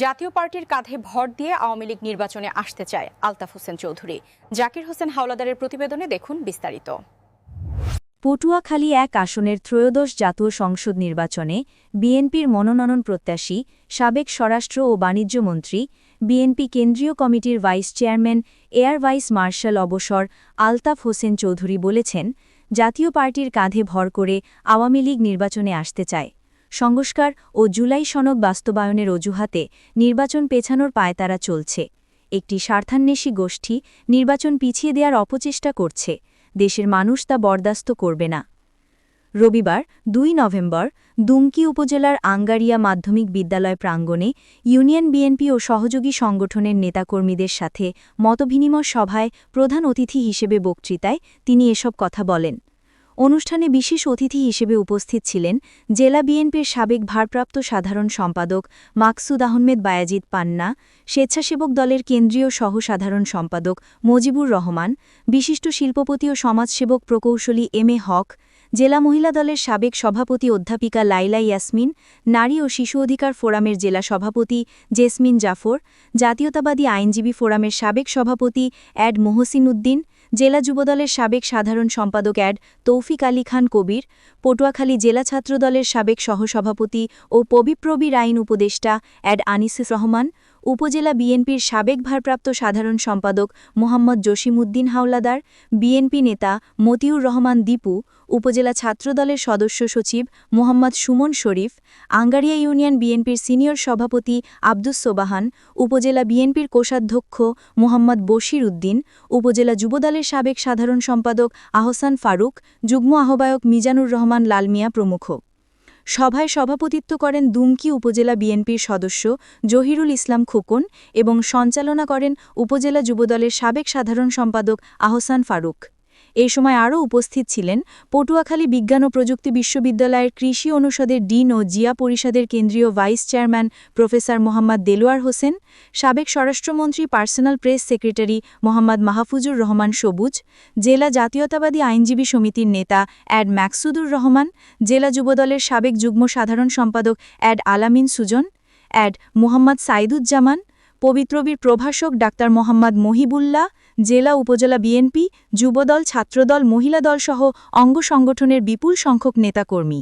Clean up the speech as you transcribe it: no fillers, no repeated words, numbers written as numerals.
জাতীয় পার্টির কাঁধে ভর দিয়ে আওয়ামী লীগ নির্বাচনে আসতে চায় আলতাফ হোসেন চৌধুরী। জাকির হোসেন হাওলাদারের প্রতিবেদনে দেখুন বিস্তারিত। পটুয়াখালী এক আসনের ত্রয়োদশ জাতীয় সংসদ নির্বাচনে বিএনপির মনোনয়ন প্রত্যাশী সাবেক স্বরাষ্ট্র ও বাণিজ্যমন্ত্রী, বিএনপি কেন্দ্রীয় কমিটির vice chairman air vice marshal অবসর আলতাফ হোসেন চৌধুরী বলেছেন, জাতীয় পার্টির কাঁধে ভর করে আওয়ামী লীগ নির্বাচনে আসতে চায়। সংস্কার ও জুলাই সনদ বাস্তবায়নের অজুহাতে নির্বাচন পেছানোর পায়তারা চলছে। একটি স্বার্থান্বেষী গোষ্ঠী নির্বাচন পিছিয়ে দেওয়ার অপচেষ্টা করছে। দেশের মানুষ তা বরদাস্ত করবে না। রবিবার ২ নভেম্বর দুমকি উপজেলার আঙ্গারিয়া মাধ্যমিক বিদ্যালয় প্রাঙ্গণে ইউনিয়ন বিএনপি ও সহযোগী সংগঠনের নেতাকর্মীদের সাথে মতবিনিময় সভায় প্রধান অতিথি হিসেবে বক্তৃতায় তিনি এসব কথা বলেন। অনুষ্ঠানে বিশেষ অতিথি হিসেবে উপস্থিত ছিলেন জেলা বিএনপির সাবেক ভারপ্রাপ্ত সাধারণ সম্পাদক মাকসুদ আহমেদ বায়াজিদ পান্না, স্বেচ্ছাসেবক দলের কেন্দ্রীয় সহ-সাধারণ সম্পাদক মজিবুর রহমান, বিশিষ্ট শিল্পপতি ও সমাজসেবক প্রকৌশলী এম এ হক, জেলা মহিলা দলের সাবেক সভাপতি অধ্যাপিকা লাইলা ইয়াসমিন, নারী ও শিশু অধিকার ফোরামের জেলা সভাপতি জেসমিন জাফর, জাতীয়তাবাদী আইনজীবী ফোরামের সাবেক সভাপতি অ্যাড মোহসিন উদ্দিন, জেলা যুবদলের সাবেক সাধারণ সম্পাদক অ্যাড তৌফিক আলী খান কবির, পটুয়াখালী জেলা ছাত্রদলের সাবেক সহসভাপতি ও পবিপ্রবীর আইন উপদেষ্টা অ্যাড আনিসুর রহমান, উপজেলা বিএনপির সাবেক ভারপ্রাপ্ত সাধারণ সম্পাদক মোহাম্মদ জসিমউদ্দিন হাওলাদার, বিএনপি নেতা মতিউর রহমান দীপু, উপজেলা ছাত্রদলের সদস্য সচিব মোহাম্মদ সুমন শরীফ, আঙ্গারিয়া ইউনিয়ন বিএনপির সিনিয়র সভাপতি আব্দুস সোবাহান, উপজেলা বিএনপির কোষাধ্যক্ষ মোহাম্মদ বশির উদ্দিন, উপজেলা যুবদলের সাবেক সাধারণ সম্পাদক আহসান ফারুক, যুগ্ম আহ্বায়ক মিজানুর রহমান লাল মিয়া প্রমুখ। সভায় সভাপতিত্ব করেন দুমকি উপজেলা বিএনপির সদস্য জহিরুল ইসলাম খোকন এবং সঞ্চালনা করেন উপজেলা যুবদলের সাবেক সাধারণ সম্পাদক আহসান ফারুক। এ সময় আরও উপস্থিত ছিলেন পটুয়াখালী বিজ্ঞান ও প্রযুক্তি বিশ্ববিদ্যালয়ের কৃষি অনুষদের ডিন ও জিয়া পরিষদের কেন্দ্রীয় vice chairman professor Mohammad Delwar Hossain, সাবেক স্বরাষ্ট্রমন্ত্রী personal press secretary Mohammad Mahfuzur Rahman সবুজ, জেলা জাতীয়তাবাদী আইনজীবী সমিতির নেতা অ্যাড মাকসুদুর রহমান, জেলা যুবদলের সাবেক যুগ্ম সাধারণ সম্পাদক অ্যাড আলামিন সুজন, অ্যাড মোহাম্মদ সাইদুজ্জামান, পবিত্রবীর প্রভাষক ডাক্তার মোহাম্মদ মহিবুল্লাহ, জেলা উপজেলা বিএনপি, যুবদল, ছাত্রদল, মহিলা দলসহ অঙ্গ সংগঠনের বিপুল সংখ্যক নেতাকর্মী।